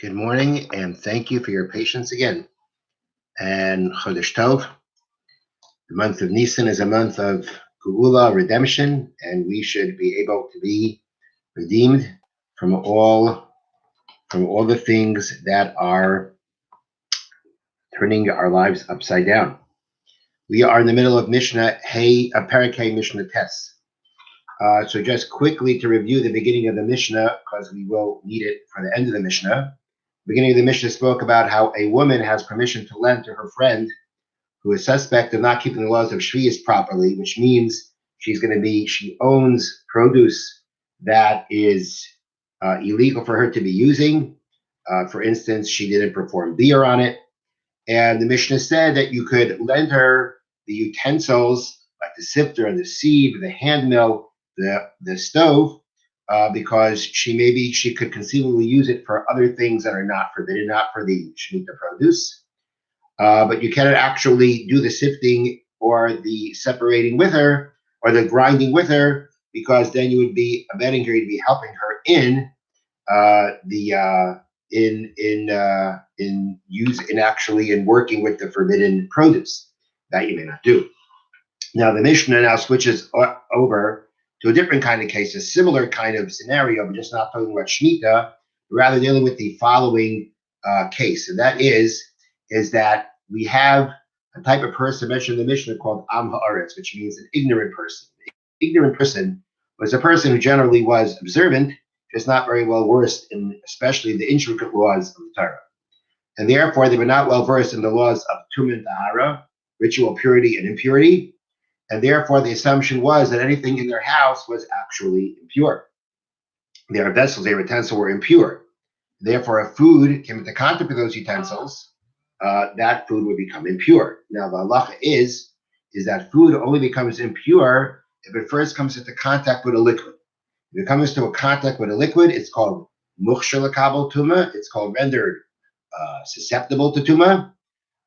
Good morning, and thank you for your patience again. And Chodesh Tov, the month of Nisan is a month of Geula, redemption, and we should be able to be redeemed from all the things that are turning our lives upside down. We are in the middle of Mishna, Perek Hey Mishnah Tes. So just quickly to review the beginning of the Mishnah, because we will need it for the end of the Mishnah. The beginning of the Mishnah spoke about how a woman has permission to lend to her friend who is suspect of not keeping the laws of Shvius properly, which means she owns produce that is illegal for her to be using. For instance, she didn't perform beer on it. And the Mishnah said that you could lend her the utensils like the sifter and the sieve, the hand mill, the stove, because she could conceivably use it for other things that are not forbidden, not for the Shemitah produce. But you cannot actually do the sifting or the separating with her or the grinding with her, because then you would be abetting her, you'd be helping her in working with the forbidden produce that you may not do. Now the Mishnah now switches over to a different kind of case, a similar kind of scenario, but just not talking about Shemitah, rather dealing with the following case, and that is that we have a type of person mentioned in the Mishnah called Am Haaretz, which means an ignorant person. An ignorant person was a person who generally was observant, just not very well versed in especially the intricate laws of the Torah. And therefore, they were not well versed in the laws of Tum and Tahara, ritual purity and impurity. And therefore, the assumption was that anything in their house was actually impure. Their vessels, their utensils were impure. Therefore, if food came into contact with those utensils, that food would become impure. Now, the halacha is that food only becomes impure if it first comes into contact with a liquid. If it comes into a contact with a liquid, it's called mukhshar l'kabel tuma. It's called rendered susceptible to tuma.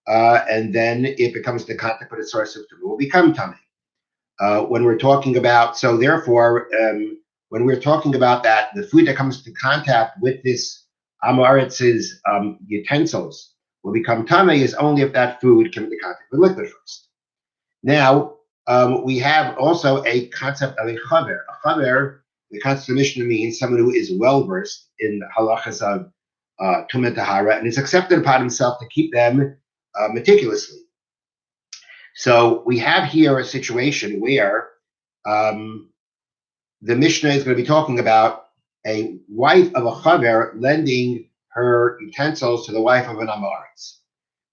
And then if it comes into contact with a source of tuma, it will become tummy. When we're talking about, when we're talking about that, the food that comes into contact with this Amaretz's utensils will become tummy is only if that food comes into contact with liquid first. Now, we have also a concept of a chaver. A chaver, the concept of Mishnah means someone who is well versed in the halachas of Tum and Tahara and is accepted upon himself to keep them meticulously. So we have here a situation where the Mishnah is going to be talking about a wife of a chaver lending her utensils to the wife of an Amaretz.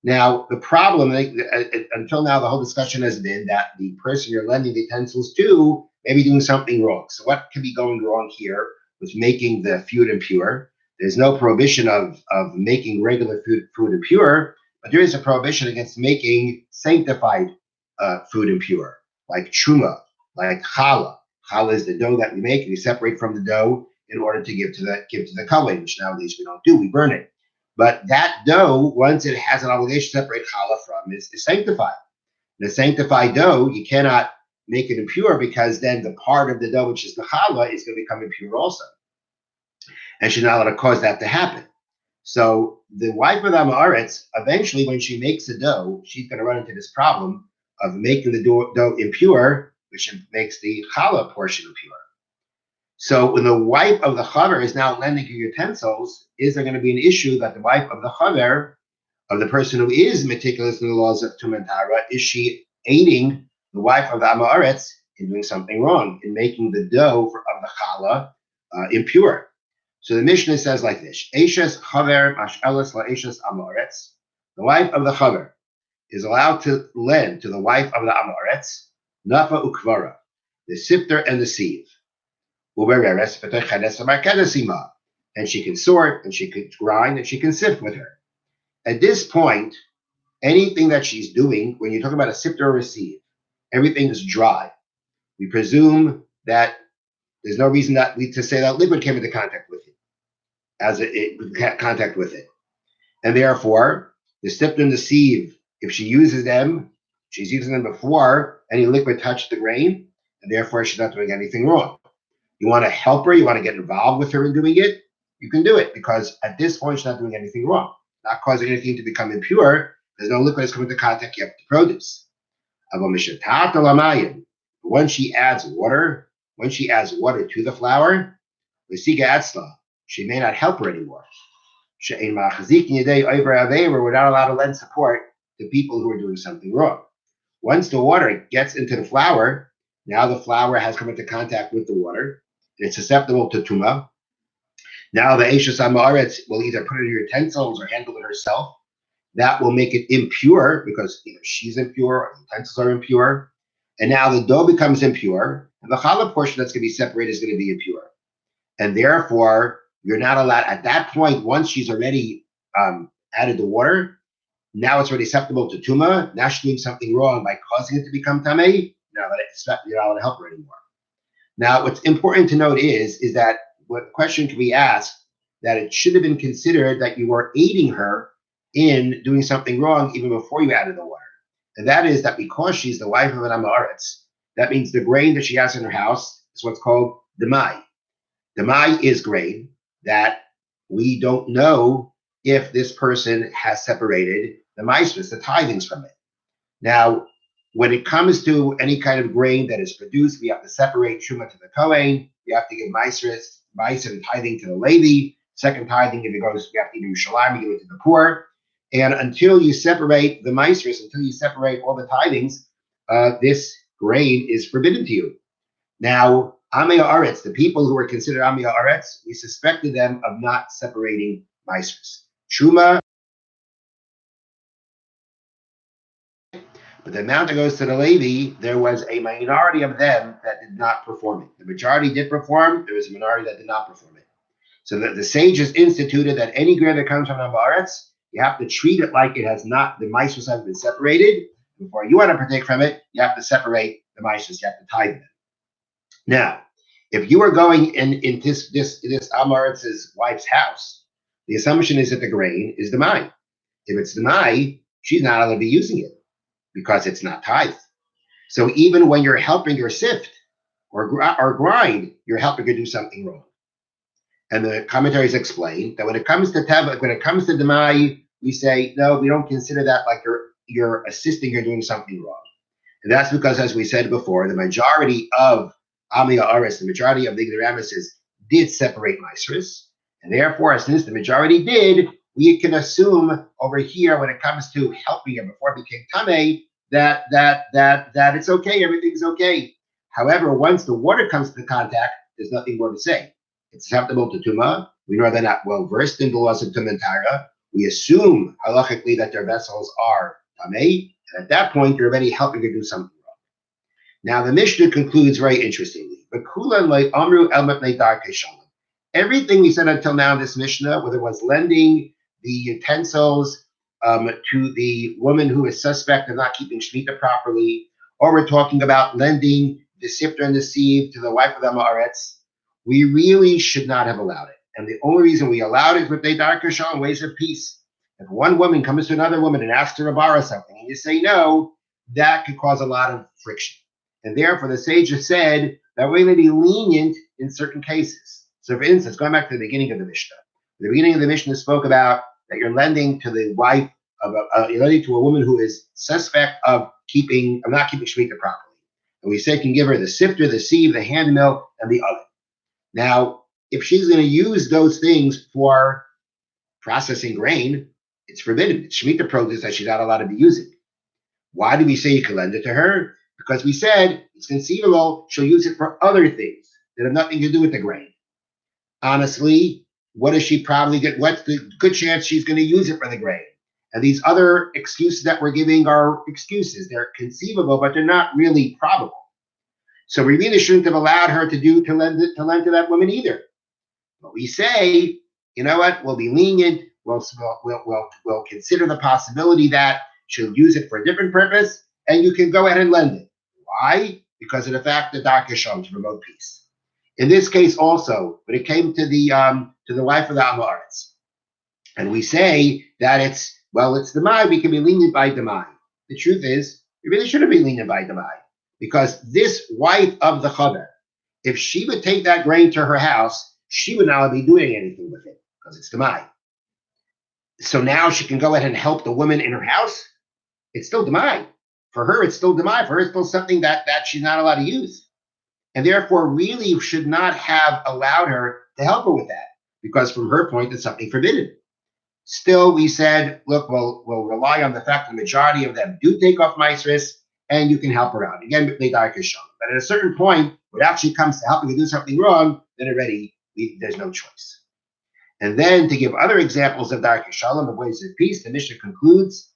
Now, the problem, until now, the whole discussion has been that the person you're lending the utensils to may be doing something wrong. So what could be going wrong here with making the food impure? There's no prohibition of making regular food impure, but there is a prohibition against making sanctified food impure, like truma, like challah. Challah is the dough that we make, and we separate from the dough in order to give to the kohen, which nowadays we don't do, we burn it. But that dough, once it has an obligation to separate challah from, is sanctified. The sanctified dough, you cannot make it impure, because then the part of the dough, which is the challah, is going to become impure also. And she's not allowed to cause that to happen. So the wife of the Amaretz, eventually when she makes the dough, she's going to run into this problem of making the dough impure, which makes the challah portion impure. So when the wife of the chaver is now lending her utensils, is there going to be an issue that the wife of the chaver, of the person who is meticulous in the laws of Tum and Tahara, is she aiding the wife of the Amaretz in doing something wrong, in making the dough of the challah impure? So the Mishnah says like this: Eishes chaver mash'elas la'eishes Amaretz. The wife of the chaver is allowed to lend to the wife of the Amaretz nafa ukvara, the sifter and the sieve. And she can sort, and she can grind, and she can sift with her. At this point, anything that she's doing, when you talk about a sifter or a sieve, everything is dry. We presume that there's no reason to say that liquid came into contact with it, contact with it. And therefore, the sifter and the sieve, if she uses them, she's using them before any liquid touched the grain, and therefore she's not doing anything wrong. You want to help her, you want to get involved with her in doing it, you can do it because at this point she's not doing anything wrong, not causing anything to become impure. There's no liquid that's coming into contact yet with the produce. When she adds water, to the flour, she may not help her anymore. We're not allowed to lend support to people who are doing something wrong. Once the water gets into the flour, now the flour has come into contact with the water. It's susceptible to tuma. Now the Eishes Hamaretz will either put it in utensils or handle it herself. That will make it impure because either she's impure or the utensils are impure. And now the dough becomes impure, and the challah portion that's going to be separated is going to be impure. And therefore, you're not allowed at that point, once she's already added the water, now it's already susceptible to tuma. Now she's doing something wrong by causing it to become tamei. You're not allowed to help her anymore. Now, what's important to note is that what question can be asked that it should have been considered that you were aiding her in doing something wrong even before you added the water. And that is that because she's the wife of an Amaretz, that means the grain that she has in her house is what's called demai. Demai is grain that we don't know if this person has separated the maasros, the tithings from it. Now, when it comes to any kind of grain that is produced, we have to separate truma to the kohen. We have to give maasros and tithing to the Levi. Second tithing, if it goes, we have to do shalim, give it to the poor. And until you separate the maasros, until you separate all the tithings, this grain is forbidden to you. Now, Amei Haaretz, the people who were considered Amei Haaretz, we suspected them of not separating maasros. Truma, but the amount that goes to the Levi, there was a minority of them that did not perform it. The majority did perform, there was a minority that did not perform it. So the sages instituted that any grain that comes from Haaretz, you have to treat it like it has not, the maasros have been separated. Before you want to partake from it, you have to separate the maasros, you have to tithe them. Now, if you are going in this Haaretz's wife's house, the assumption is that the grain is the mai. If it's the mai, she's not allowed to be using it because it's not tithed. So even when you're helping her sift or grind, you're helping her do something wrong. And the commentaries explain that when it comes to teva, when it comes to demai, we say no, we don't consider that like you're assisting her doing something wrong. And that's because, as we said before, the majority of Amei Haaretz, the majority of the Ignoramuses did separate maasros, and therefore, since the majority did, we can assume over here when it comes to helping her before it became tamei that it's okay, everything's okay. However, once the water comes to contact, there's nothing more to say. It's susceptible to tuma. We know they're not well versed in the laws of tum and tara. We assume halachically that their vessels are tamei, and at that point, you're already helping her do something wrong. Now, the Mishnah concludes very interestingly. Everything we said until now in this Mishnah, whether it was lending the utensils to the woman who is suspect of not keeping Shemitah properly, or we're talking about lending the sifter and the sieve to the wife of the Haaretz, we really should not have allowed it. And the only reason we allowed it is with Deidar Kashal and ways of peace. If one woman comes to another woman and asks her to borrow something, and you say no, that could cause a lot of friction. And therefore, the sages said that we're going to be lenient in certain cases. So, for instance, going back to the beginning of the Mishnah, the beginning of the Mishnah spoke about that you're lending to the wife of you're lending to a woman who is suspect of not keeping Shemitah properly. And we said you can give her the sifter, the sieve, the hand mill, and the oven. Now, if she's going to use those things for processing grain, it's forbidden. It's Shemitah produce that she's not allowed to be using. Why do we say you can lend it to her? Because we said it's conceivable she'll use it for other things that have nothing to do with the grain. Honestly, what does she probably get? What's the good chance she's going to use it for the grain? And these other excuses that we're giving are excuses. They're conceivable, but they're not really probable. So we really shouldn't have allowed her to lend to that woman either. But we say, you know what? We'll be lenient. We'll consider the possibility that she'll use it for a different purpose, and you can go ahead and lend it. Why? Because of the fact that Dark Hashem to promote peace. In this case, also, when it came to the wife of the Haaretz, and we say that it's demai, we can be lenient by demai. The truth is, we really shouldn't be lenient by demai, because this wife of the chaver, if she would take that grain to her house, she would not be doing anything with it. because it's demai. So now she can go ahead and help the woman in her house. It's still demai. For her, it's still demai. For her, it's still something that she's not allowed to use. And therefore really should not have allowed her to help her with that, because from her point, it's something forbidden. Still, we said, look, we'll rely on the fact that the majority of them do take off maasros, and you can help her out. Again, but at a certain point, when it actually comes to helping her do something wrong, then already there's no choice. And then to give other examples of darkei shalom, of ways of peace, the Mishnah concludes,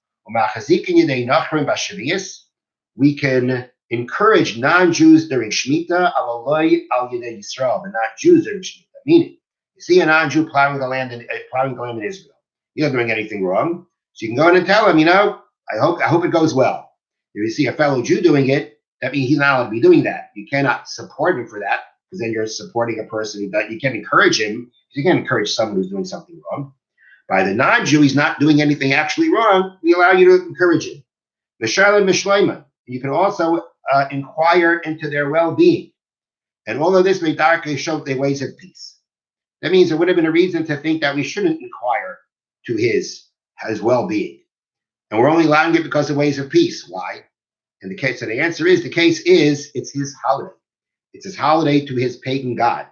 we can encourage non-Jews during Shemitah, but not Jews during Shemitah. Meaning, you see a non-Jew plowing the land in Israel. He's not doing anything wrong. So you can go in and tell him, I hope it goes well. If you see a fellow Jew doing it, that means he's not allowed to be doing that. You cannot support him for that, because then you're supporting a person that you can't encourage him. You can't encourage someone who's doing something wrong. By the non-Jew, he's not doing anything actually wrong. We allow you to encourage him. You can also inquire into their well-being. And all of this may darkly show their ways of peace. That means there would have been a reason to think that we shouldn't inquire to his well-being. And we're only allowing it because of ways of peace. Why? And the answer is, it's his holiday. It's his holiday to his pagan god.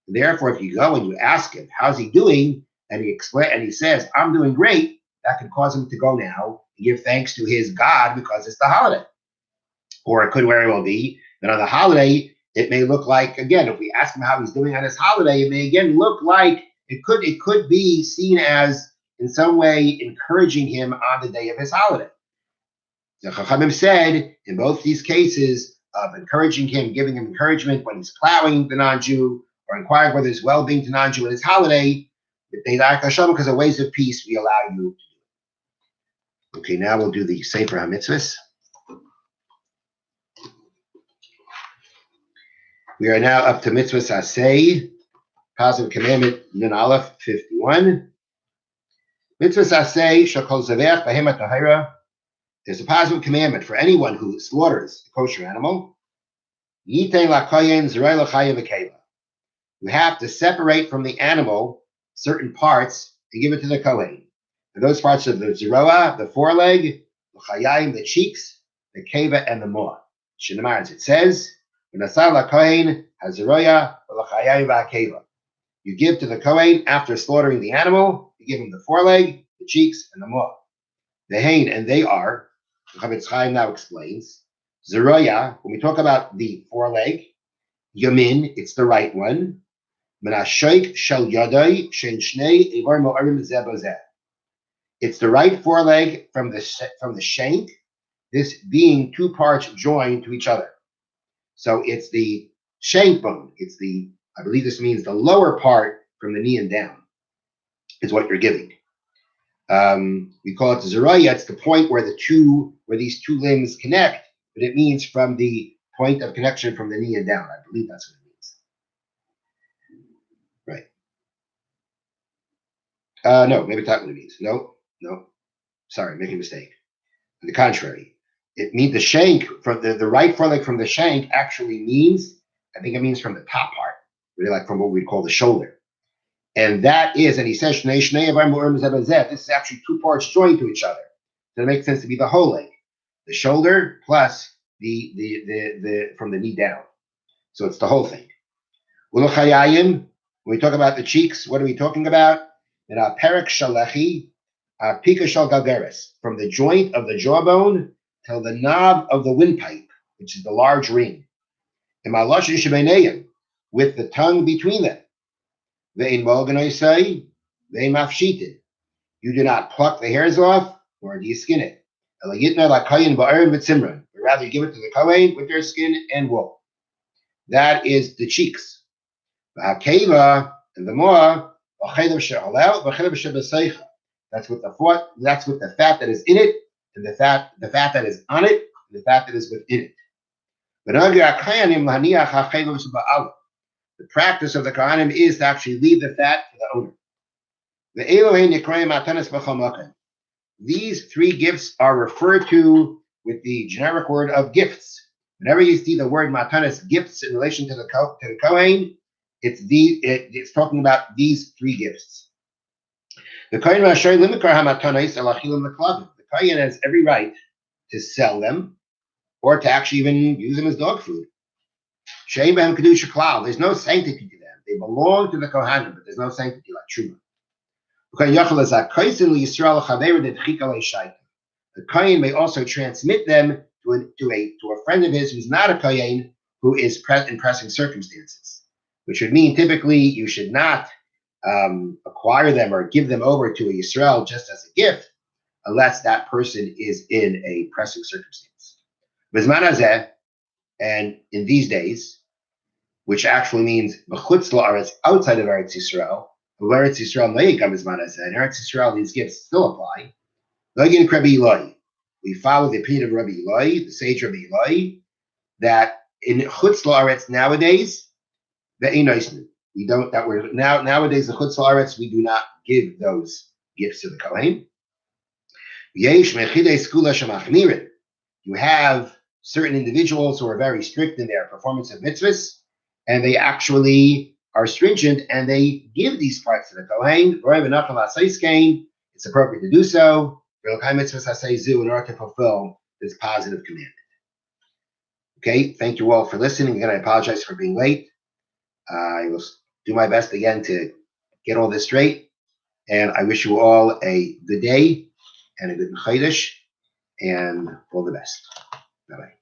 And therefore, if you go and you ask him, how's he doing? And he says, I'm doing great, that could cause him to go now and give thanks to his god because it's the holiday. Or it could very well be that on the holiday, it may look like, again, if we ask him how he's doing on his holiday, it may again look like it could be seen as in some way encouraging him on the day of his holiday. The Chachamim said in both these cases of encouraging him, giving him encouragement when he's plowing the non-Jew, or inquiring whether his well-being to non-Jew in his holiday, because of ways of peace, we allow you to do it. Okay, now we'll do the Sefer HaMitzvot. We are now up to Mitzvah Saseh, positive commandment, Nun Aleph 51. Mitzvah Saseh, Shakol Zavech, Behemah Tahira. There's a positive commandment for anyone who slaughters a kosher animal. Yitein lakoyen zerei lachayim v'keva. You have to separate from the animal certain parts and give it to the kohen. And those parts are the zeroah, the foreleg, the chayim, the cheeks, the keva, and the moah. Shinamar, as it says, v'nasar lakohen hazeroya v'lachayim v'akeva. You give to the kohen after slaughtering the animal. You give him the foreleg, the cheeks, and the moah. The hain, and they are. Chavetz Chaim now explains. Zeroya, when we talk about the foreleg, Yamin, it's the right one. Menashoik shel yadai shen shnei ivar mo'arim zeh bozeh. It's the right foreleg from the shank, this being two parts joined to each other. So it's the shank bone. It's I believe this means the lower part from the knee and down is what you're giving. We call it the zeraya. It's the point where these two limbs connect, but it means from the point of connection from the knee and down. I believe that's what it means. Right. No, maybe that's what it means. No. Sorry, making a mistake. On the contrary, it means the shank from the right foreleg from the shank actually means, I think it means from the top part, really like from what we call the shoulder. And that is, and he says, this is actually two parts joined to each other. So it makes sense to be the whole leg, the shoulder plus the from the knee down. So it's the whole thing. When we talk about the cheeks, what are we talking about? In our perek shalechi, pika shal galgeres, from the joint of the jawbone till the knob of the windpipe, which is the large ring. And with the tongue between them. Ve'in moganoi ve'in mafshitin. You do not pluck the hairs off, nor do you skin it. But rather you give it to the kohen with their skin and wool. That is the cheeks. V'hakeva and the moah, that's with the fat that is in it, and the fat that is on it, and the fat that is within it. The practice of the Kohanim is to actually leave the fat for the owner. These three gifts are referred to with the generic word of gifts. Whenever you see the word matanas, gifts, in relation to the Kohen, it's talking about these three gifts. The Kohen Rashai Limikar Hamatanis Alachilim Leklavim. The Kohen has every right to sell them or to actually even use them as dog food. Shein Behem Kedusha Klal. There's no sanctity to them. They belong to the Kohanim, but there's no sanctity like Truma. The Kohen may also transmit them to a friend of his who's not a Kohen, who is in pressing circumstances, which would mean typically you should not acquire them or give them over to a Yisrael just as a gift, unless that person is in a pressing circumstance. And in these days, which actually means b'chutz la'aretz, outside of Eretz Yisrael, Eretz Yisrael meikam is manaseh, and Eretz Yisrael these gifts still apply. Login Rabbi Eloi, we follow the opinion of Rabbi Eloi, the sage Rabbi Eloi, that in chutz la'aretz nowadays, we don't. That we're nowadays the chutz la'aretz, we do not give those gifts to the Kohen. Yesh mechidei skula shemachmirin. You have certain individuals who are very strict in their performance of mitzvahs, and they actually are stringent, and they give these parts to the Kohen. It's appropriate to do so in order to fulfill this positive commandment. Okay, thank you all for listening. Again, I apologize for being late. I will do my best again to get all this straight, and I wish you all a good day and a good Chodesh, and all the best. Bye-bye.